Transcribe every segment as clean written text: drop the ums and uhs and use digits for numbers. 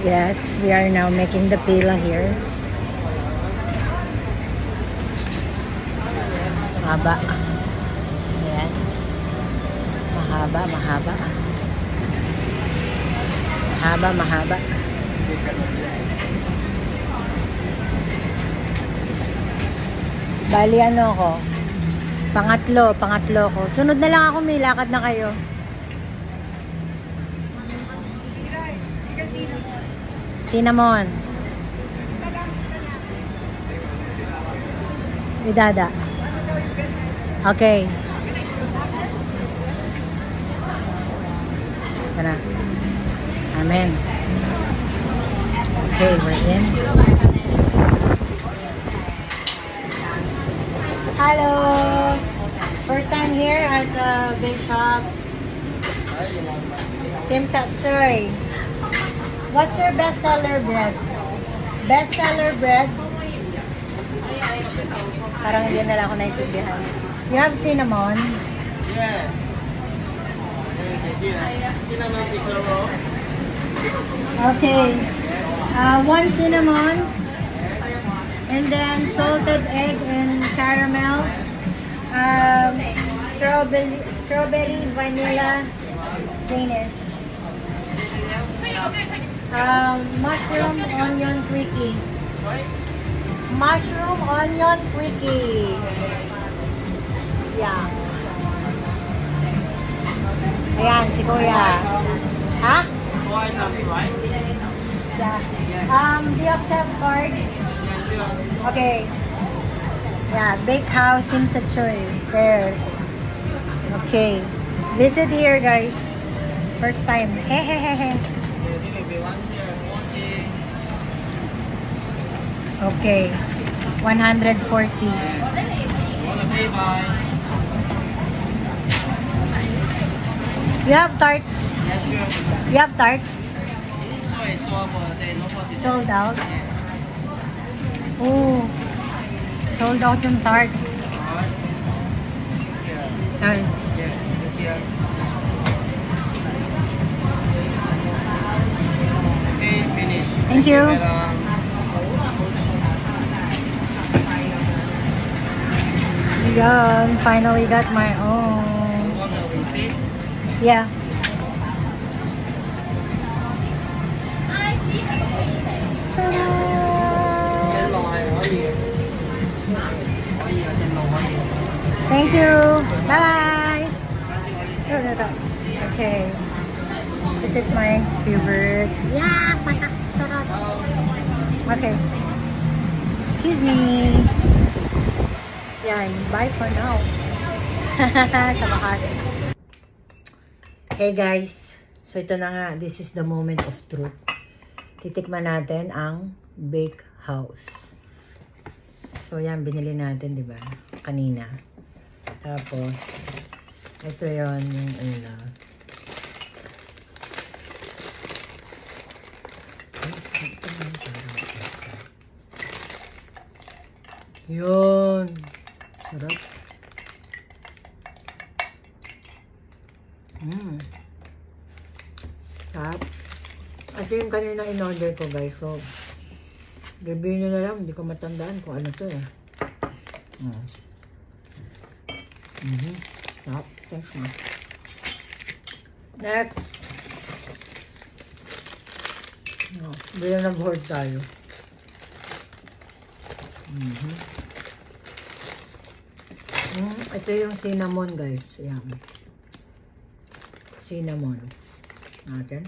Yes, we are now making the pila here. Mahaba. Ayan. Mahaba, mahaba. Mahaba, mahaba. Bali ano ko? Pangatlo ko. Sunod na lang ako, may lakad na kayo. Cinnamon. Idada. Okay. Ito na. Amen. Okay, we're in. Hello. First time here at the big shop. Simsatsoy. What's your bestseller bread? Bestseller bread? Parang hindi na lang ako naintindihan. You have cinnamon? Yeah. Cinnamon pickle roll. Okay. One cinnamon. And then salted egg and caramel. Strawberry, vanilla, Danish. Mushroom, onion, quickie. Mushroom, onion, quickie. Yeah. Ayan, si Kuya. Ha? Four items, right? Yeah. Do you accept card? Yeah, sure. Okay. Yeah, Bakehouse Simsatsoy. There. Okay. Visit here, guys. First time. Hehehehe. Okay. 140. Wanna pay by? You have tarts? Yeah, sure. You have tarts? Sold out? Oh. Sold out yung tart. Nice. Okay, finish. Thank you. Yan. Finally got my own. Want a receipt? Yeah. Thank you. Bye. Okay. This is my favorite. Yeah, patak sarap. Okay. Excuse me. Yan. Bye for now. Sa wakas. Hey guys. So ito na nga. This is the moment of truth. Titikman natin ang Bakehouse. So yan, binili natin, di ba? Kanina. Tapos, ito yon yung ano na. Yun. Sarap. Sarap. Ito yung kanina in-order ko, guys. So, review nyo na lang. Hindi ko matandaan kung ano to eh. Stop. Thanks, ma. Next. Bila na board tayo. Ito yung cinnamon, guys. Ayan. Cinnamon. Natin.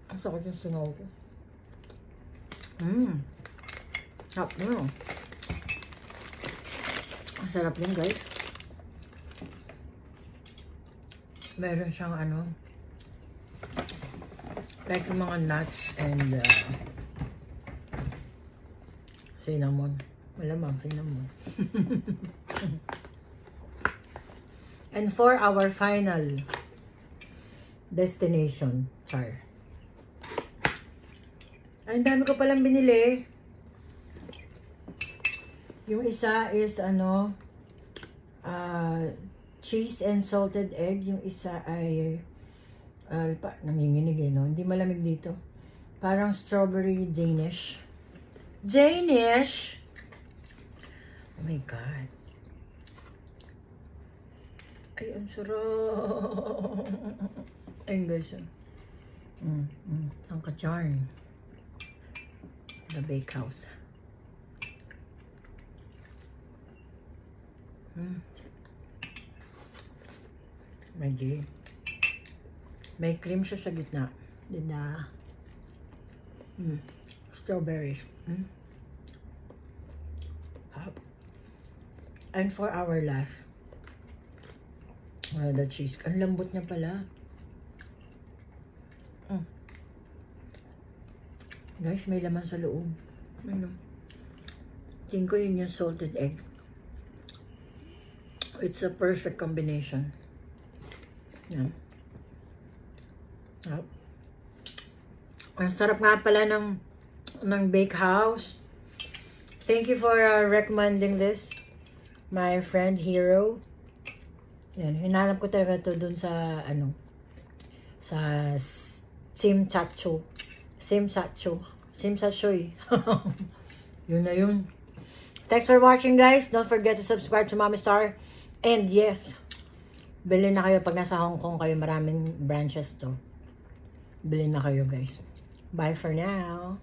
Ang sakit yung singaw ko. Sarap nyo. Ang sarap yun, guys. Meron siyang ano, like yung mga nuts and cinnamon. Malamang cinnamon. And for our final destination, char. Ay, ang dami ko palang binili. Yung isa is ano, cheese and salted egg. Yung isa ay Nanginginig eh, no? Hindi malamig dito. Parang strawberry Danish. Danish! Oh my God. Ay, ang sarap. Ayun guys. Ang ka-charm. The Bakehouse. May G. May cream siya sa gitna. Dina. Strawberries. And for our last, the cheese. Ang lambot niya pala. Guys, may laman sa loob. Ano? Tingin ko yun yung salted egg. It's a perfect combination. Yan. Ang sarap nga pala ng Bakehouse. Thank you for recommending this, my friend Hero. Yan, hinanap ko talaga to dun sa sa Simsacho. Simsachoy. Yun na yun. Thanks for watching, guys. Don't forget to subscribe to Mommy Star. And yes, bilhin na kayo pag nasa Hong Kong kayo. Maraming branches to. Bilhin na kayo, guys. Bye for now.